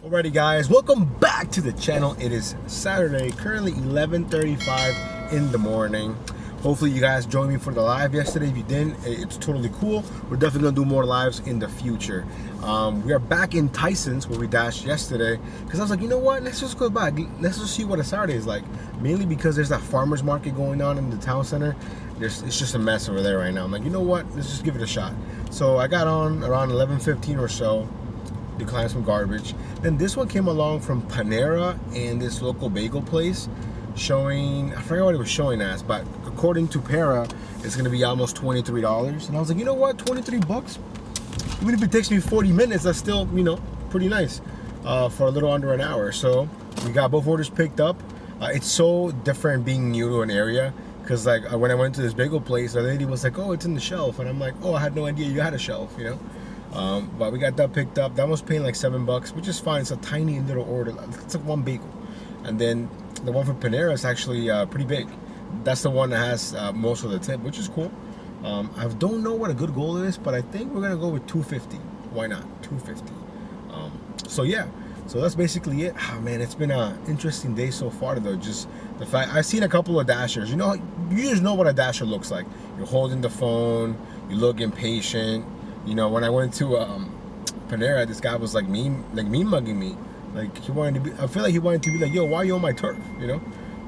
Alrighty guys, welcome back to the channel. It is Saturday, currently 11:35 in the morning. Hopefully you guys joined me for the live yesterday. If you didn't, it's totally cool. We're definitely gonna do more lives in the future. We are back in Tysons where we dashed yesterday because I was like, you know what, let's just go back. Let's just see what a Saturday is like. Mainly because there's that farmer's market going on in the town center. It's just a mess over there right now. I'm like, you know what, let's just give it a shot. So I got on around 11:15 or so, declined some garbage. Then this one came along from Panera and this local bagel place showing, I forgot what it was showing as, but according to Para, it's gonna be almost $23. And I was like, you know what, 23 bucks? Even if it takes me 40 minutes, that's still, you know, pretty nice for a little under an hour. So we got both orders picked up. It's so different being new to an area, because like when I went to this bagel place, the lady was like, oh, it's in the shelf. And I'm like, oh, I had no idea you had a shelf, you know? But we got that picked up. That was paying like $7, which is fine. It's a tiny little order. It's like one bagel. And then the one from Panera is actually pretty big. That's the one that has most of the tip, which is cool. I don't know what a good goal is, but I think we're gonna go with 250. Why not 250? So yeah, so that's basically it. Oh, man, it's been an interesting day so far though. Just the fact I've seen a couple of dashers. You know, you just know what a dasher looks like. You're holding the phone. You look impatient. You know, when I went to Panera, this guy was like mean mugging me. Like he wanted to be. I feel like he wanted to be like, yo, why are you on my turf? You know,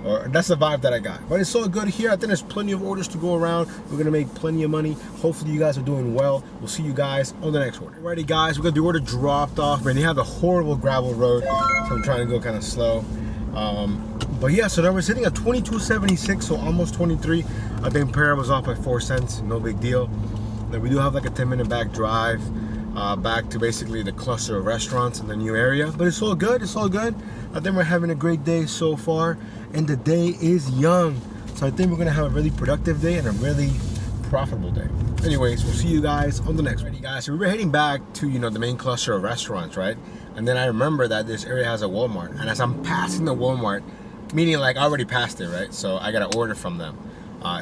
or that's the vibe that I got. But it's so good here. I think there's plenty of orders to go around. We're gonna make plenty of money. Hopefully you guys are doing well. We'll see you guys on the next order. Alrighty guys, we got the order dropped off, man. They have a horrible gravel road, so I'm trying to go kind of slow. But yeah, so now we're sitting at 22.76, so almost 23. I think Para was off by 4 cents. No big deal. Then we do have like a 10-minute back drive back to basically the cluster of restaurants in the new area. But it's all good, it's all good. I think we're having a great day so far, and the day is young. So I think we're gonna have a really productive day and a really profitable day. Anyways, we'll see you guys on the next one. Guys, so we were heading back to, you know, the main cluster of restaurants, right? And then I remember that this area has a Walmart. And as I'm passing the Walmart, meaning like I already passed it, right? So I got an order from them.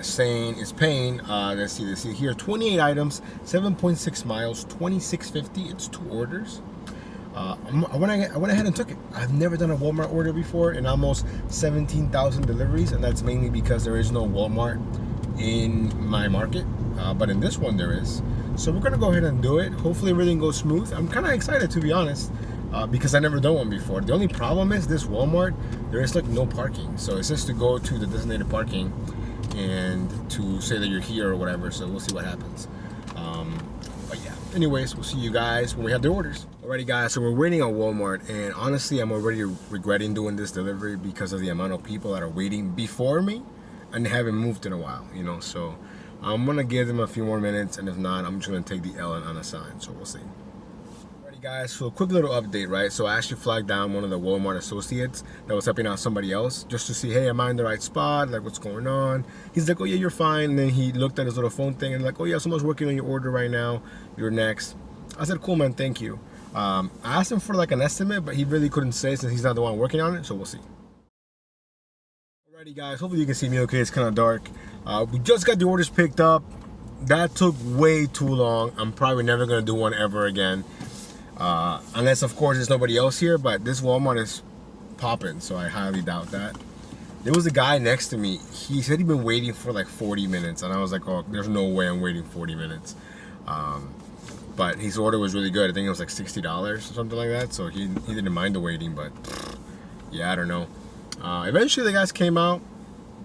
Saying it's paying, let's see here, 28 items, 7.6 miles, $26.50. It's 2 orders. I went ahead and took it. I've never done a Walmart order before in almost 17,000 deliveries, and that's mainly because there is no Walmart in my market, but in this one there is. So we're gonna go ahead and do it. Hopefully everything goes smooth. I'm kind of excited, to be honest, because I never done one before. The only problem is this Walmart, there is like no parking, so it's just to go to the designated parking and to say that you're here or whatever. So we'll see what happens. But yeah, anyways, we'll see you guys when we have the orders. Alrighty guys, so we're waiting on Walmart, and honestly I'm already regretting doing this delivery because of the amount of people that are waiting before me and they haven't moved in a while, you know. So I'm gonna give them a few more minutes, and if not, I'm just gonna take the L and unassign. So we'll see. Guys, so a quick little update, right? So I actually flagged down one of the Walmart associates that was helping out somebody else just to see, hey, am I in the right spot? Like, what's going on? He's like, oh yeah, you're fine. And then he looked at his little phone thing and like, oh yeah, someone's working on your order right now. You're next. I said, cool, man, thank you. I asked him for like an estimate, but he really couldn't say since he's not the one working on it. So we'll see. Alrighty guys, hopefully you can see me okay. It's kind of dark. We just got the orders picked up. That took way too long. I'm probably never gonna do one ever again. Unless of course there's nobody else here, but this Walmart is popping, so I highly doubt that. There was a guy next to me. He said he'd been waiting for like 40 minutes, and I was like, oh, there's no way I'm waiting 40 minutes. But his order was really good. I think it was like $60 or something like that, so he didn't mind the waiting. But yeah, I don't know. Eventually the guys came out.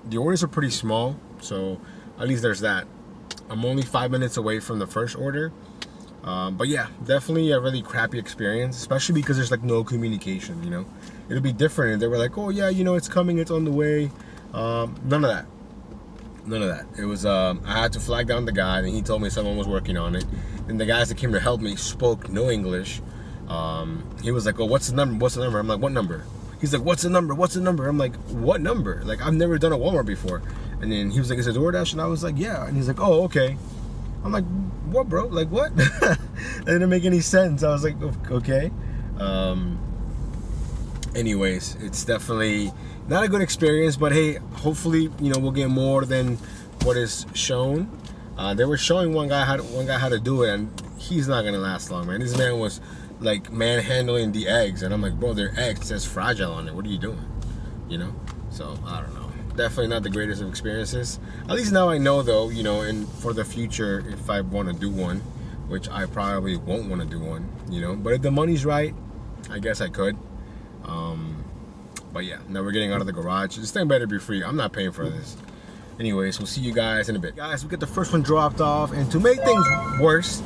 The orders are pretty small, so at least there's that. I'm only 5 minutes away from the first order. But yeah, definitely a really crappy experience, especially because there's like no communication, you know. It'll be different if they were like, oh yeah, you know, it's coming, it's on the way. None of that. It was I had to flag down the guy, and he told me someone was working on it, and the guys that came to help me spoke no English. He was like, oh, what's the number? I'm like, what number? He's like, what's the number? I'm like, what number? Like, I've never done a Walmart before. And then he was like, is it DoorDash? And I was like, yeah. And he's like, oh, okay. I'm like, what, bro? Like, what? That didn't make any sense. I was like, okay. Anyways, it's definitely not a good experience, but hey, hopefully, you know, we'll get more than what is shown. They were showing one guy how to do it, and he's not gonna last long, man. This man was like manhandling the eggs, and I'm like, bro, they're eggs. It says fragile on it. What are you doing? You know? So I don't know. Definitely not the greatest of experiences. At least now I know, though. You know, and for the future, if I want to do one, which I probably won't want to do one. You know, but if the money's right, I guess I could. But yeah, now we're getting out of the garage. This thing better be free. I'm not paying for this. Anyways, we'll see you guys in a bit. Guys, we get the first one dropped off, and to make things worse,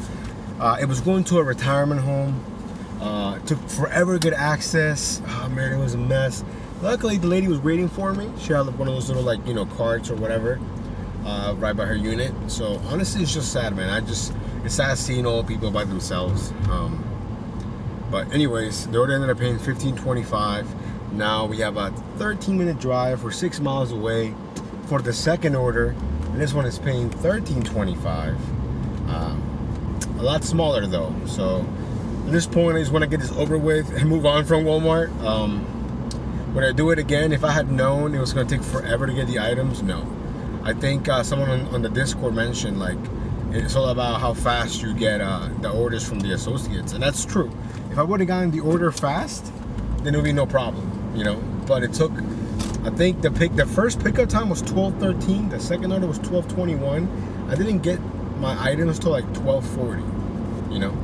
it was going to a retirement home. It took forever to get access. Oh man, it was a mess. Luckily, the lady was waiting for me. She had one of those little, like, you know, carts or whatever, right by her unit. So honestly, it's just sad, man. It's sad seeing old people by themselves. But anyways, the order ended up paying $15.25. Now we have a 13-minute drive. We're 6 miles away for the second order, and this one is paying $13.25. A lot smaller though. So at this point, I just want to get this over with and move on from Walmart. Would I do it again if I had known it was going to take forever to get the items? No. I think someone on the Discord mentioned, like, it's all about how fast you get the orders from the associates, and that's true. If I would have gotten the order fast, then it would be no problem, you know. But it took, I think the first pickup time was 12:13. The second order was 12:21. I didn't get my items till like 12:40, you know.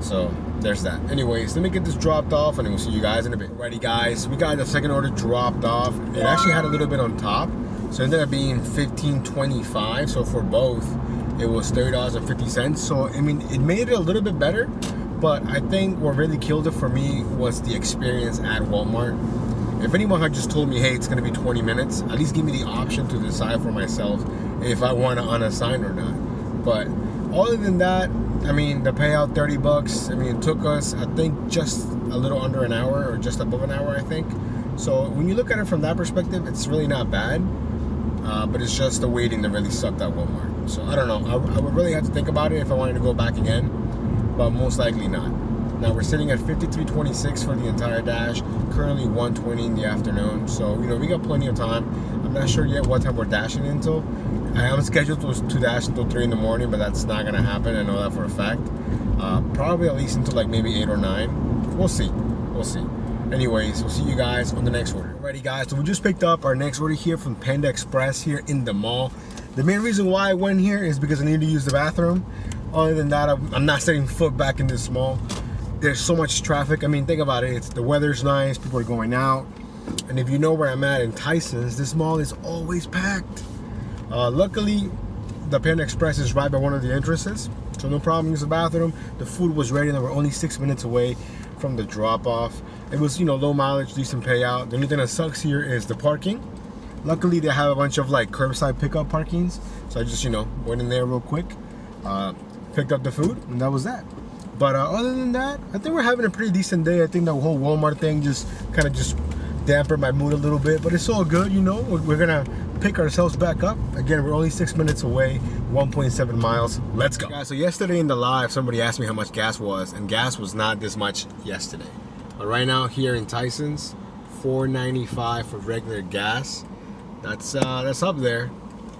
So there's that. Anyways, let me get this dropped off, and then we'll see you guys in a bit. Alrighty, guys, we got the second order dropped off. It actually had a little bit on top, so it ended up being $15.25. So for both, it was $30.50. So I mean, it made it a little bit better. But I think what really killed it for me was the experience at Walmart. If anyone had just told me, hey, it's going to be 20 minutes, at least give me the option to decide for myself if I want to unassign or not. But other than that, I mean, the payout, $30. I mean, it took us, I think, just a little under an hour, or just above an hour, I think. So when you look at it from that perspective, it's really not bad. But it's just the waiting that really sucked at Walmart. So I don't know. I would really have to think about it if I wanted to go back again. But most likely not. Now we're sitting at 53.26 for the entire dash. Currently 1:20 in the afternoon. So, you know, we got plenty of time. I'm not sure yet what time we're dashing until. I am scheduled to dash until 3 in the morning, but that's not gonna happen. I know that for a fact. Probably at least until like maybe 8 or 9. We'll see. We'll see. Anyways, we'll see you guys on the next order. Alrighty, guys. So we just picked up our next order here from Panda Express here in the mall. The main reason why I went here is because I need to use the bathroom. Other than that, I'm not setting foot back in this mall. There's so much traffic. I mean, think about it. The weather's nice. People are going out. And if you know where I'm at in Tysons, this mall is always packed. Luckily, the Panda Express is right by one of the entrances. So no problem using the bathroom. The food was ready and we're only 6 minutes away from the drop-off. It was, you know, low mileage, decent payout. The only thing that sucks here is the parking. Luckily, they have a bunch of like curbside pickup parkings. So I just, you know, went in there real quick. Picked up the food, and that was that. But other than that, I think we're having a pretty decent day. I think the whole Walmart thing just kind of just dampened my mood a little bit, but it's all good, you know. We're gonna pick ourselves back up. Again, we're only 6 minutes away, 1.7 miles. Let's go. Guys, so yesterday in the live, somebody asked me how much gas was, and gas was not this much yesterday. But right now here in Tysons, $4.95 for regular gas. That's up there.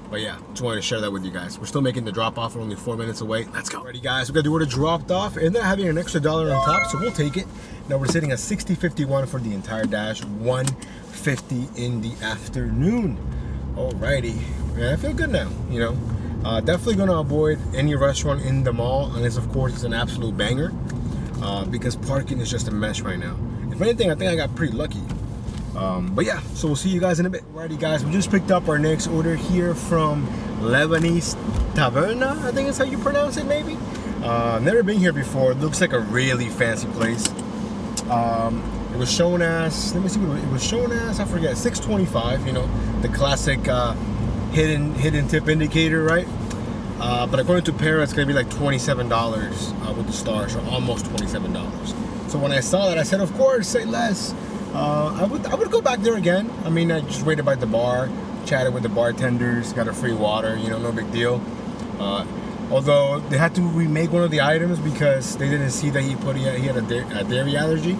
But yeah, just wanted to share that with you guys. We're still making the drop off. We're only 4 minutes away. Let's go. Alrighty, guys, we got the order dropped off and they're having an extra $1 on top, so we'll take it. Now we're sitting at 60.51 for the entire dash, 1:50 in the afternoon. Alrighty, man, I feel good now, you know. Definitely gonna avoid any restaurant in the mall unless, of course, it's an absolute banger, because parking is just a mess right now. If anything, I think I got pretty lucky. But yeah, so we'll see you guys in a bit. Alrighty, guys, we just picked up our next order here from Lebanese Taverna, I think is how you pronounce it, maybe. Never been here before. It looks like a really fancy place. It was shown as, let me see what it was shown as, I forget, $6.25, you know, the classic hidden tip indicator, right? But according to Para, it's gonna be like $27 with the stars, or almost $27. So when I saw that, I said, of course, say less. I would go back there again. I mean, I just waited by the bar, chatted with the bartenders, got a free water, you know, no big deal. Although they had to remake one of the items because they didn't see that he had a dairy allergy.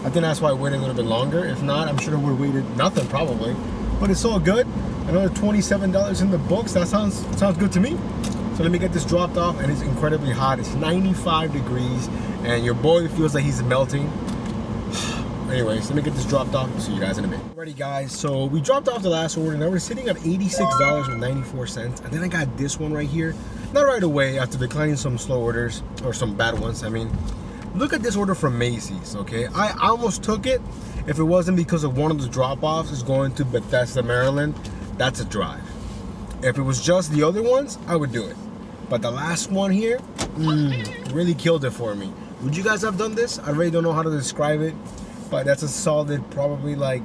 I think that's why I waited a little bit longer. If not, I'm sure we would have waited nothing probably. But it's all good. Another $27 in the books. That sounds good to me. So let me get this dropped off, and it's incredibly hot. It's 95 degrees, and your boy feels like he's melting. Anyways, let me get this dropped off. See you guys in a bit. Alrighty guys, so we dropped off the last order. Now we're sitting at $86.94. And then I got this one right here. Not right away, after declining some slow orders, or some bad ones, I mean. Look at this order from Macy's, okay? I almost took it if it wasn't because of one of the drop-offs is going to Bethesda, Maryland. That's a drive. If it was just the other ones, I would do it. But the last one here, really killed it for me. Would you guys have done this? I really don't know how to describe it. But that's a solid, probably like,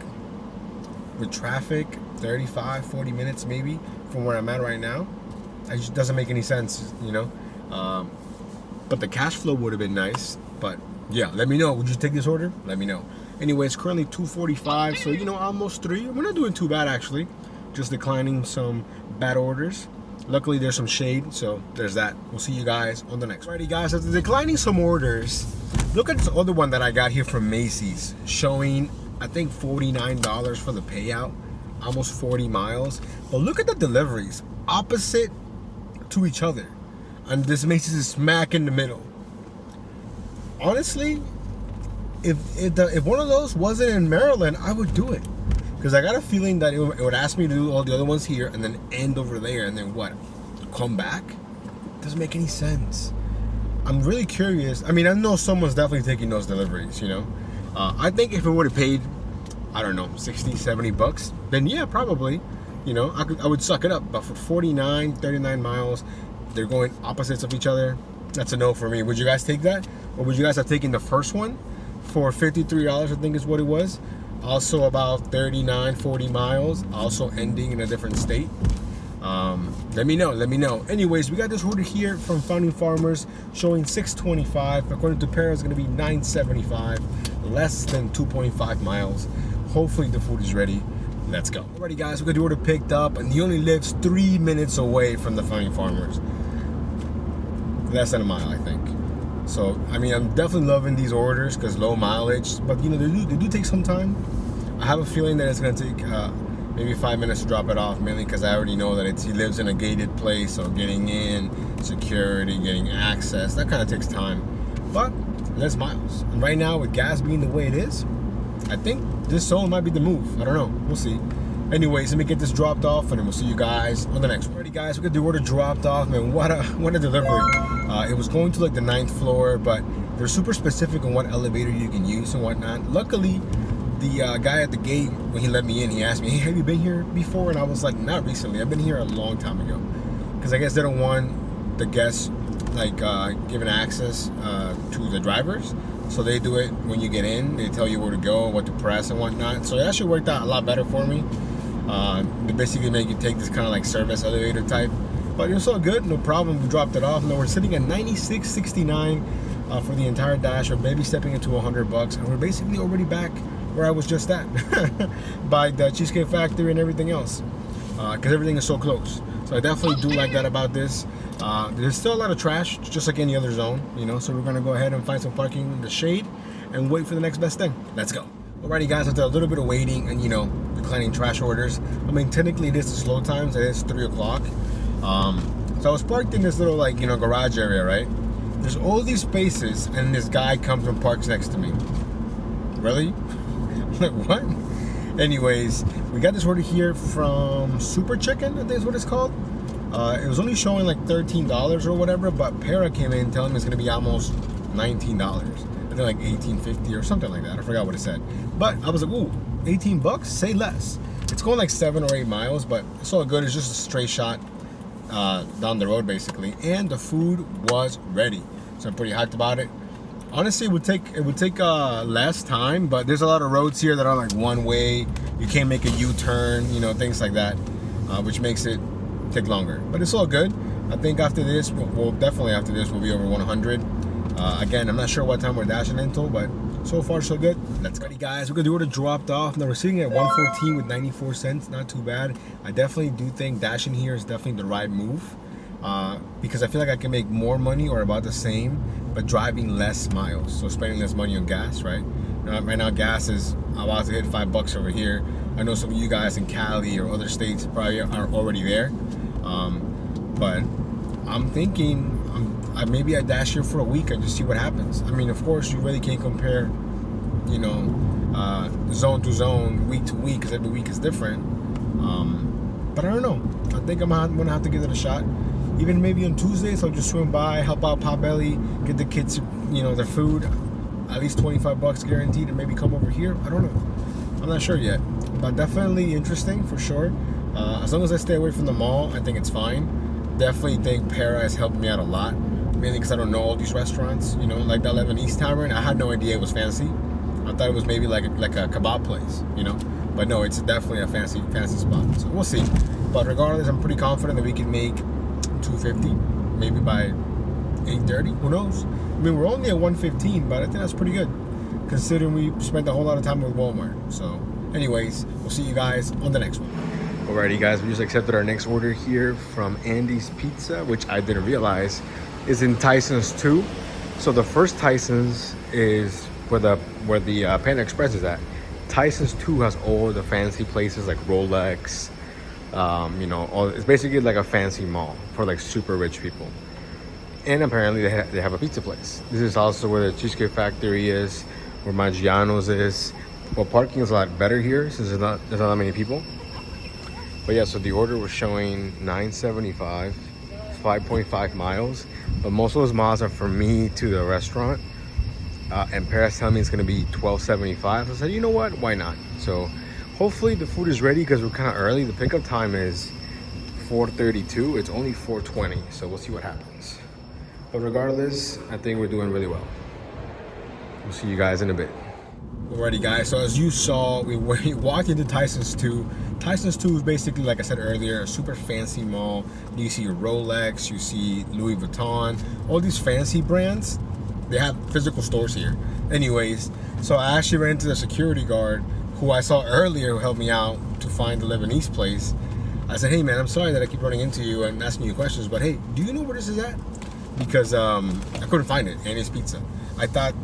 with traffic, 35, 40 minutes maybe from where I'm at right now. It just doesn't make any sense, you know. But the cash flow would have been nice. But yeah, let me know. Would you take this order? Let me know. Anyway, it's currently 2:45, so you know, almost 3. We're not doing too bad actually. Just declining some bad orders. Luckily, there's some shade, so there's that. We'll see you guys on the next. Alrighty, guys. After declining some orders, look at this other one that I got here from Macy's, showing I think $49 for the payout, almost 40 miles. But look at the deliveries, opposite to each other, and this Macy's is smack in the middle. Honestly, if one of those wasn't in Maryland, I would do it. Because I got a feeling that it would ask me to do all the other ones here and then end over there and then what? Come back? Doesn't make any sense. I'm really curious. I mean, I know someone's definitely taking those deliveries, you know? I think if it would have paid, I don't know, 60, 70 bucks, then yeah, probably. You know, I would suck it up. But for 49, 39 miles, they're going opposites of each other. That's a no for me. Would you guys take that? Or would you guys have taken the first one for $53, I think is what it was? Also about 39, 40 miles, also ending in a different state. Let me know. Anyways, we got this order here from Founding Farmers showing $6.25. According to Para, it's going to be $9.75, less than 2.5 miles. Hopefully the food is ready. Let's go. Alrighty guys, we got the order picked up, and he only lives 3 minutes away from the Founding Farmers. Less than a mile, I think. So, I mean, I'm definitely loving these orders because low mileage, but you know, they do take some time. I have a feeling that it's going to take maybe 5 minutes to drop it off, mainly because I already know that he lives in a gated place, so getting in, security, getting access, that kind of takes time. But less miles. And right now, with gas being the way it is, I think this zone might be the move. I don't know. We'll see. Anyways, let me get this dropped off, and then we'll see you guys on the next one. Alrighty, guys, we got the order dropped off, man. What a delivery! It was going to like the 9th floor, but they're super specific on what elevator you can use and whatnot. Luckily, the guy at the gate, when he let me in, he asked me, "Hey, have you been here before?" And I was like, "Not recently. I've been here a long time ago," because I guess they don't want the guests like given access to the drivers. So they do it when you get in. They tell you where to go, what to press, and whatnot. So it actually worked out a lot better for me. They basically make you take this kind of like service elevator type, but it was all good, no problem. We dropped it off. Now we're sitting at $96.69 for the entire dash, or maybe stepping into $100, and we're basically already back where I was just at by the Cheesecake Factory and everything else, because everything is so close. So I definitely do like that about this. There's still a lot of trash, just like any other zone, you know. So we're gonna go ahead and find some parking in the shade and wait for the next best thing. Let's go. Alrighty guys, after a little bit of waiting and, you know, declining trash orders, I mean, technically it is the slow times, it is 3 o'clock. So I was parked in this little, like, you know, garage area, right? There's all these spaces, and this guy comes and parks next to me. Really? Like, what? Anyways, we got this order here from Super Chicken, I think is what it's called. It was only showing like $13 or whatever, but Para came in telling me it's gonna be almost $19. I think like $18.50 or something like that. I forgot what it said. But I was like, ooh, $18? Say less. It's going like 7 or 8 miles, but it's all good. It's just a straight shot down the road, basically. And the food was ready, so I'm pretty hyped about it. Honestly, it would take less time, but there's a lot of roads here that are like one way. You can't make a U-turn, you know, things like that, which makes it take longer. But it's all good. I think after this, we'll definitely after this, we'll be over 100. Again, I'm not sure what time we're dashing into, but so far so good. Let's go, guys. We're gonna do order dropped off. Now we're sitting at 114 with 94 cents. Not too bad. I definitely do think dashing here is definitely the right move, because I feel like I can make more money or about the same, but driving less miles, so spending less money on gas, right? Right now, gas is about to hit $5 over here. I know some of you guys in Cali or other states probably are already there, but I'm thinking maybe I dash here for a week and just see what happens. I mean, of course, you really can't compare, you know, zone to zone, week to week, because every week is different. But I don't know. I think I'm gonna have to give it a shot. Even maybe on Tuesdays, I'll just swim by, help out Potbelly, get the kids, you know, their food, at least $25 guaranteed, and maybe come over here. I don't know. I'm not sure yet, but definitely interesting for sure. As long as I stay away from the mall, I think it's fine. Definitely think Para has helped me out a lot, mainly because I don't know all these restaurants. You know, like that Lebanese Tavern, I had no idea it was fancy. I thought it was maybe like a kebab place, you know. But no, it's definitely a fancy spot. So we'll see. But regardless, I'm pretty confident that we can make $250, maybe by 8:30. Who knows? I mean, we're only at 115, but I think that's pretty good, considering we spent a whole lot of time with Walmart. So, anyways, we'll see you guys on the next one. Alrighty, guys, we just accepted our next order here from Andy's Pizza, which I didn't realize is in Tysons too. So the first Tysons is where the Panda Express is at. Tysons 2 has all the fancy places like Rolex, you know, it's basically like a fancy mall for like super rich people. And apparently they have a pizza place. This is also where the Cheesecake Factory is, where Maggiano's is. Well, parking is a lot better here since there's not that many people. But yeah, so the order was showing $9.75, 5.5 miles. But most of those miles are from me to the restaurant. And Paris telling me it's gonna be $12.75. I said, you know what, why not? So hopefully the food is ready because we're kind of early. The pickup time is 4:32. It's only 4:20, so we'll see what happens. But regardless, I think we're doing really well. We'll see you guys in a bit. Alrighty, guys, so as you saw, we walked into Tysons 2. Tysons 2 is basically, like I said earlier, a super fancy mall. You see your Rolex, you see Louis Vuitton, all these fancy brands. They have physical stores here. Anyways, so I actually ran into the security guard who I saw earlier who helped me out to find the Lebanese place. I said, hey man, I'm sorry that I keep running into you and asking you questions, but hey, do you know where this is at? Because I couldn't find it, Andy's Pizza. I thought,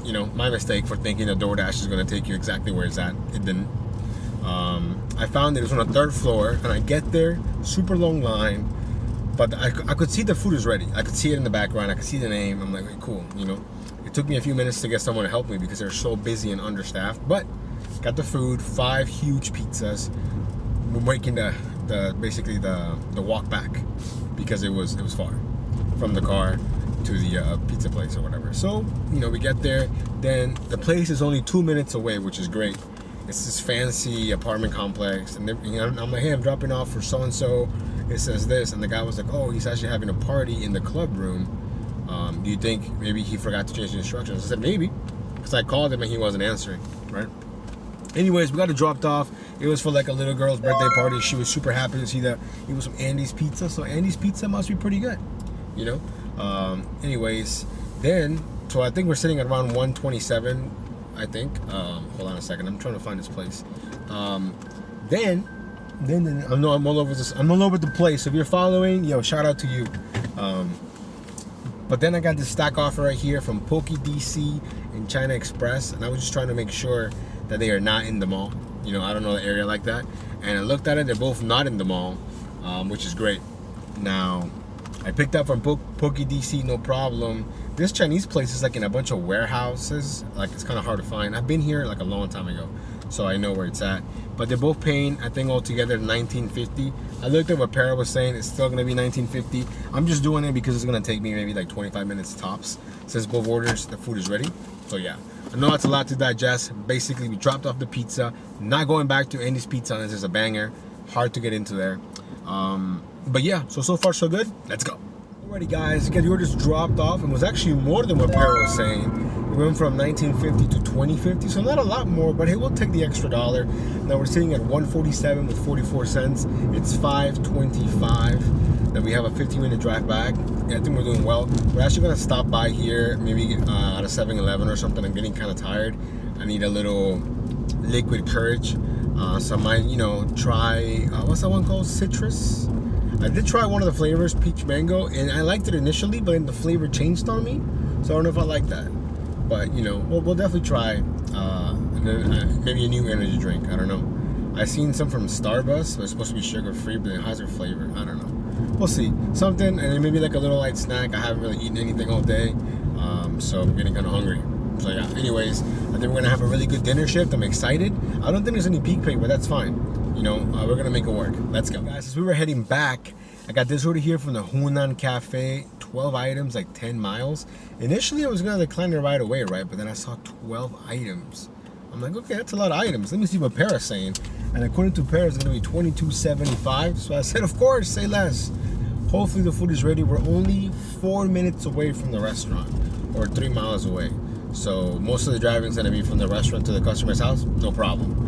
you know, my mistake for thinking that DoorDash is gonna take you exactly where it's at. It didn't. I found it was on the 3rd floor, and I get there, super long line, but I could see the food is ready. I could see it in the background. I could see the name. I'm like, hey, cool, you know. It took me a few minutes to get someone to help me because they're so busy and understaffed. But got the food, 5 huge pizzas. We're making basically the walk back because it was far from the car to the pizza place or whatever. So, you know, we get there. Then the place is only 2 minutes away, which is great. It's this fancy apartment complex, and you know, I'm like, hey, I'm dropping off for so and so. It says this, and the guy was like, oh, he's actually having a party in the club room. Do you think maybe he forgot to change the instructions? I said, maybe, because I called him and he wasn't answering, right? Anyways, we got it dropped off. It was for like a little girl's birthday party. She was super happy to see that it was from Andy's Pizza, so Andy's Pizza must be pretty good, you know? Anyways, then, so I think we're sitting at around 127, I think. Hold on a second, I'm trying to find this place. Then I know I'm all over this. I'm all over the place. So if you're following, yo, shout out to you. But then I got this stack offer right here from Poke DC and China Express, and I was just trying to make sure that they are not in the mall. You know, I don't know the area like that. And I looked at it; they're both not in the mall, which is great. Now, I picked up from Poke DC, no problem. This Chinese place is like in a bunch of warehouses. Like, it's kind of hard to find. I've been here like a long time ago, so I know where it's at. But they're both paying, I think, altogether $19.50. I looked at what Para was saying. It's still going to be $19.50. I'm just doing it because it's going to take me maybe like 25 minutes tops. Since both orders, the food is ready. So yeah, I know that's a lot to digest. Basically, we dropped off the pizza. Not going back to Andy's Pizza unless it's a banger. Hard to get into there. But yeah, so far so good. Let's go. Alrighty, guys, the orders dropped off, and was actually more than what Para was saying. We went from $19.50 to $20.50, so not a lot more, but hey, we'll take the extra dollar. Now we're sitting at $147 with 44 cents. It's $5.25. Then we have a 15-minute drive back. Yeah, I think we're doing well. We're actually gonna stop by here, maybe at a 7-Eleven or something. I'm getting kind of tired. I need a little liquid courage. So I might, you know, try what's that one called? Citrus. I did try one of the flavors, peach mango, and I liked it initially, but then the flavor changed on me. So I don't know if I like that. But, you know, we'll definitely try maybe a new energy drink. I don't know. I've seen some from Starbucks, but it's supposed to be sugar-free, but it has their flavor. I don't know. we'll see. Something, and maybe like a little light snack. I haven't really eaten anything all day, so I'm getting kind of hungry. So yeah, anyways, I think we're gonna have a really good dinner shift. I'm excited. I don't think there's any peak pay, but that's fine. You know, we're gonna make it work. Let's go. Guys, as we were heading back, I got this order here from the Hunan Cafe, 12 items, like 10 miles. Initially, I was gonna decline it right away, right? But then I saw 12 items. I'm like, okay, that's a lot of items. Let me see what Paris is saying. And according to Paris, it's gonna be $22.75. So I said, of course, say less. Hopefully the food is ready. We're only 4 minutes away from the restaurant, or 3 miles away. So most of the driving is gonna be from the restaurant to the customer's house, no problem.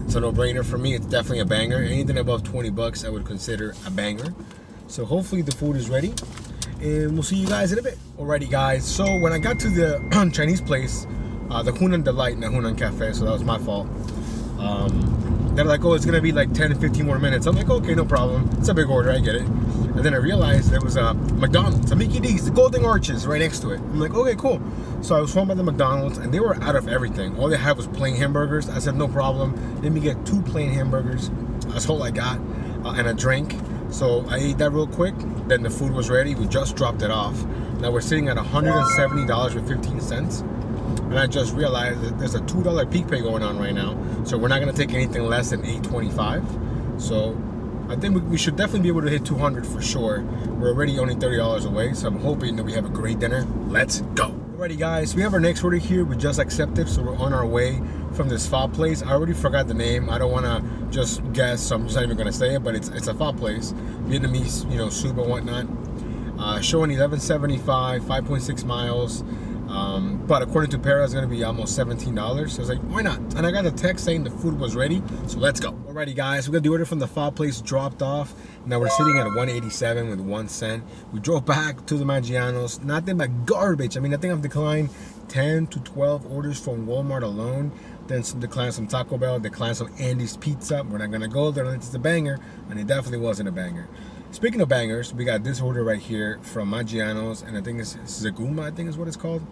It's a no-brainer for me. It's definitely a banger. Anything above 20 bucks, I would consider a banger. So hopefully the food is ready, and we'll see you guys in a bit. Alrighty, guys. So when I got to the Chinese place, the Hunan Delight, not Hunan Cafe, so that was my fault. They're like, oh, it's gonna be like 10 to 15 more minutes. I'm like, okay, no problem. It's a big order, I get it. And then I realized there was a McDonald's, a Mickey D's, the Golden Arches right next to it. I'm like, okay, cool. So I was home by the McDonald's, and they were out of everything. All they had was plain hamburgers. I said, no problem. Let me get 2 plain hamburgers. That's all I got, and a drink. So I ate that real quick. Then the food was ready. We just dropped it off. Now we're sitting at $170.15. And I just realized that there's a $2 peak pay going on right now. So we're not gonna take anything less than $8.25. So I think we should definitely be able to hit 200 for sure. We're already only $30 away, so I'm hoping that we have a great dinner. Let's go. Alrighty, guys, we have our next order here. We just accepted, so we're on our way from this pho place. I already forgot the name. I don't want to just guess, so I'm just not even going to say it, but it's a pho place. Vietnamese, you know, soup and whatnot. Showing 11.75, 5.6 miles. But according to Para, it's going to be almost $17. So I was like, why not? And I got a text saying the food was ready, so let's go. Alrighty, guys, we got the order from the pho place dropped off. Now we're sitting at 187 with 1 cent. We drove back to the Maggiano's. Nothing but garbage. I mean, I think I've declined 10 to 12 orders from Walmart alone. Then declined some Taco Bell, declined some Andy's Pizza. We're not going to go there unless it's a banger, and it definitely wasn't a banger. Speaking of bangers, we got this order right here from Maggiano's, and I think it's Zeguma, I think is what it's called.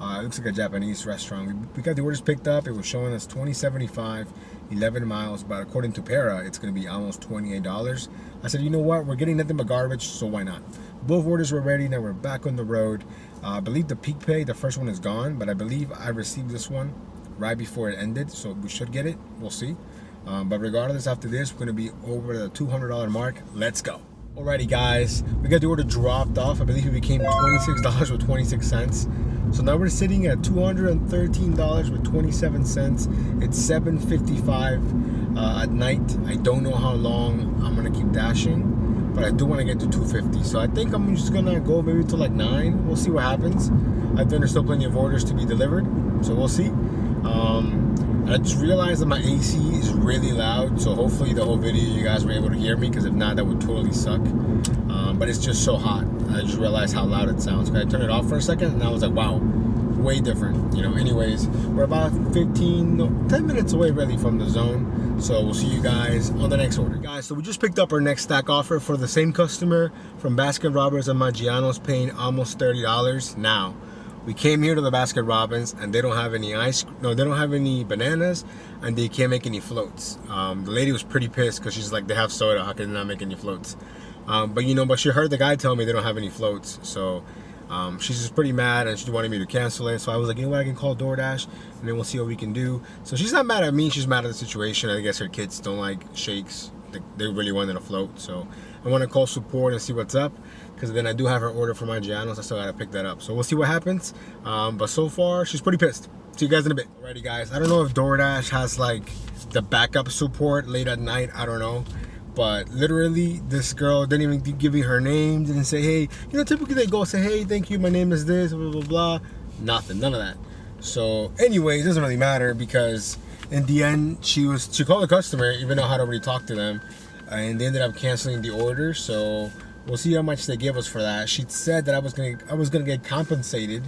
It looks like a Japanese restaurant. We got the orders picked up. It was showing us $20.75, 11 miles, but according to Para, it's going to be almost $28. I said, you know what? We're getting nothing but garbage, so why not? Both orders were ready. Now we're back on the road. I believe the peak pay, the first one is gone, but I believe I received this one right before it ended, so we should get it. We'll see. But regardless, after this, we're going to be over the $200 mark. Let's go. Alrighty, guys, we got the order dropped off. I believe it became $26 with 26 cents. So now we're sitting at $213 with 27 cents. It's 7:55 at night. I don't know how long I'm gonna keep dashing, but I do want to get to 250. So I think I'm just gonna go maybe to like 9. We'll see what happens. I think there's still plenty of orders to be delivered, so we'll see. I just realized that my AC is really loud, so hopefully the whole video you guys were able to hear me, because if not, that would totally suck. But it's just so hot. I just realized how loud it sounds. I turned it off for a second, and I was like, wow, way different. You know, anyways, we're about 10 minutes away really from the zone. So we'll see you guys on the next order. Guys, so we just picked up our next stack offer for the same customer from Baskin Robbins and Maggiano's, paying almost $30. Now, we came here to the Baskin Robbins, and they don't have any they don't have any bananas, and they can't make any floats. The lady was pretty pissed because she's like, they have soda, how can they not make any floats? But you know, but she heard the guy tell me they don't have any floats, so she's just pretty mad, and she wanted me to cancel it. So I was like, you know what, I can call DoorDash, and then we'll see what we can do. So she's not mad at me, she's mad at the situation. I guess her kids don't like shakes. They really wanted a float, so I want to call support and see what's up, because then I do have her order for Maggiano's. I still gotta pick that up, so we'll see what happens. But so far she's pretty pissed. See you guys in a bit. Alrighty, guys, I don't know if DoorDash has like the backup support late at night, I don't know, but literally this girl didn't even give me her name, didn't say, hey, you know, typically they go say, hey, thank you, my name is this, blah blah blah. Nothing, none of that. So anyways, it doesn't really matter, because in the end, she called the customer, even though I had already talked to them, and they ended up canceling the order. So we'll see how much they give us for that. She said that I was gonna get compensated,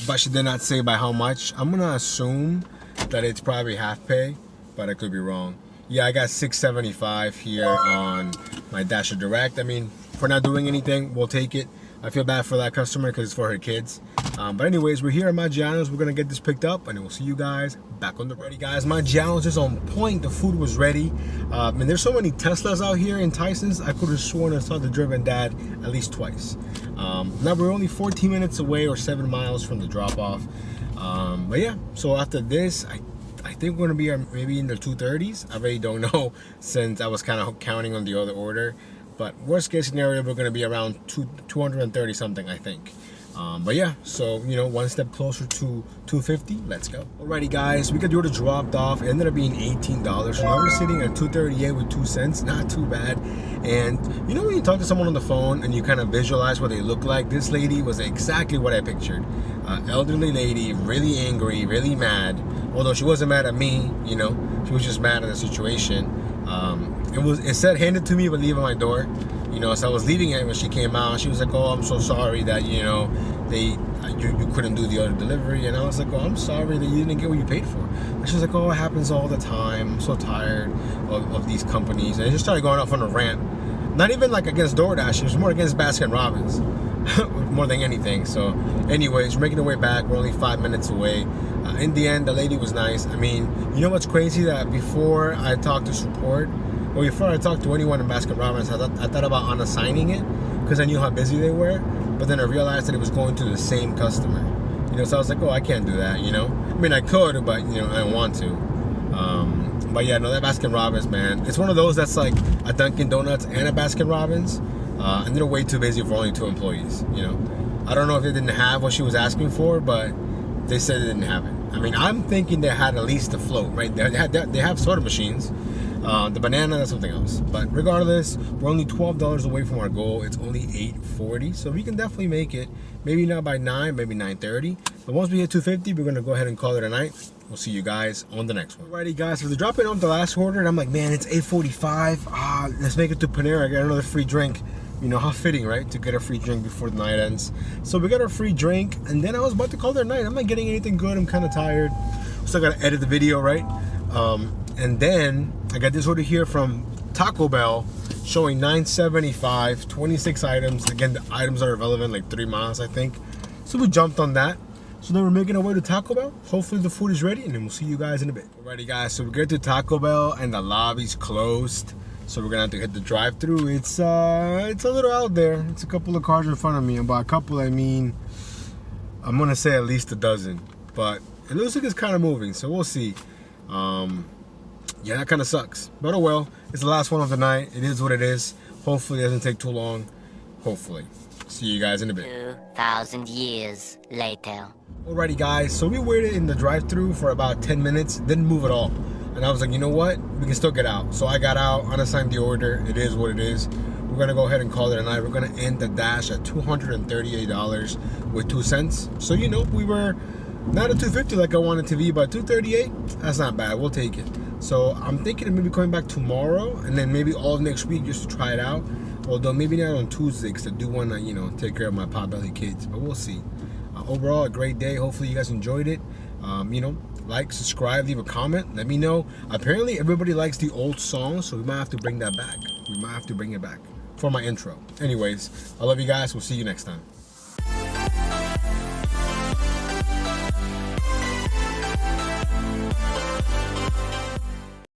but she did not say by how much. I'm gonna assume that it's probably half pay, but I could be wrong. Yeah, I got $6.75 here on my Dasher Direct. I mean, for not doing anything, we'll take it. I feel bad for that customer because it's for her kids. But anyways, we're here at Maggiano's. We're gonna get this picked up, and we'll see you guys back on the road. Ready, guys? Maggiano's is on point. The food was ready. And there's so many Teslas out here in Tysons. I could have sworn I saw the driven dad at least twice. Now we're only 14 minutes away or 7 miles from the drop-off. But yeah, so after this, I think we're gonna be maybe in the 230s. I really don't know since I was kind of counting on the other order. But worst case scenario, we're gonna be around 230 something, I think. But yeah, so you know, one step closer to 250. Let's go. Alrighty, guys, we got the order dropped off. It ended up being $18. So now we're sitting at 238 with 2 cents. Not too bad. And you know, when you talk to someone on the phone and you kind of visualize what they look like, this lady was exactly what I pictured. Elderly lady, really angry, really mad. Although she wasn't mad at me, you know, she was just mad at the situation. It said hand it to me but leave at my door. You know, so I was leaving it when she came out. She was like, oh, I'm so sorry that, you know, you couldn't do the other delivery. And I was like, oh, I'm sorry that you didn't get what you paid for. And she was like, oh, it happens all the time. I'm so tired of these companies. And I just started going off on a rant. Not even like against DoorDash. It was more against Baskin Robbins. More than anything. So anyways, we're making our way back. We're only 5 minutes away. In the end, the lady was nice. I mean, you know what's crazy? That before I talked to support, or before I talked to anyone in Baskin Robbins, I thought about unassigning it because I knew how busy they were. But then I realized that it was going to the same customer. You know, so I was like, oh, I can't do that, you know? I mean, I could, but, you know, I don't want to. But yeah, no, that Baskin Robbins, man, it's one of those that's like a Dunkin' Donuts and a Baskin Robbins. And they're way too busy for only 2 employees, you know? I don't know if they didn't have what she was asking for, but they said they didn't have it. I mean, I'm thinking they had at least a float, right? They have soda machines. The banana, that's something else. But regardless, we're only $12 away from our goal. It's only 8:40, so we can definitely make it. Maybe not by 9, maybe 9:30. But once we hit 250, we're gonna go ahead and call it a night. We'll see you guys on the next one. Alrighty, guys, so they're dropping off the last order, and I'm like, man, it's 8:45. Let's make it to Panera. I got another free drink. You know, how fitting, right? To get a free drink before the night ends. So we got our free drink, and then I was about to call it a night. I'm not getting anything good. I'm kind of tired. So I gotta edit the video, right? And then I got this order here from Taco Bell showing $9.75, 26 items. Again, the items are relevant, like 3 miles, I think. So we jumped on that. So then we're making our way to Taco Bell. Hopefully the food is ready, and then we'll see you guys in a bit. Alrighty, guys, so we get to Taco Bell, and the lobby's closed. So we're gonna have to hit the drive-thru. It's a little out there. It's a couple of cars in front of me, and by a couple I mean, I'm gonna say at least a dozen. But it looks like it's kind of moving, so we'll see. Yeah, that kind of sucks. But oh well, it's the last one of the night. It is what it is. Hopefully it doesn't take too long. Hopefully. See you guys in a bit. 2,000 years later. Alrighty, guys, so we waited in the drive-thru for about 10 minutes, didn't move at all. And I was like, you know what? We can still get out. So I got out, unassigned the order. It is what it is. We're gonna go ahead and call it a night. We're gonna end the dash at $238 with 2 cents. So you know, we were not at 250 like I wanted to be, but 238, that's not bad. We'll take it. So I'm thinking of maybe coming back tomorrow and then maybe all of next week just to try it out. Although maybe not on Tuesday because I do want to, you know, take care of my potbelly kids. But we'll see. Overall, a great day. Hopefully you guys enjoyed it. You know, like, subscribe, leave a comment. Let me know. Apparently everybody likes the old song, so we might have to bring that back. We might have to bring it back for my intro. Anyways, I love you guys. We'll see you next time.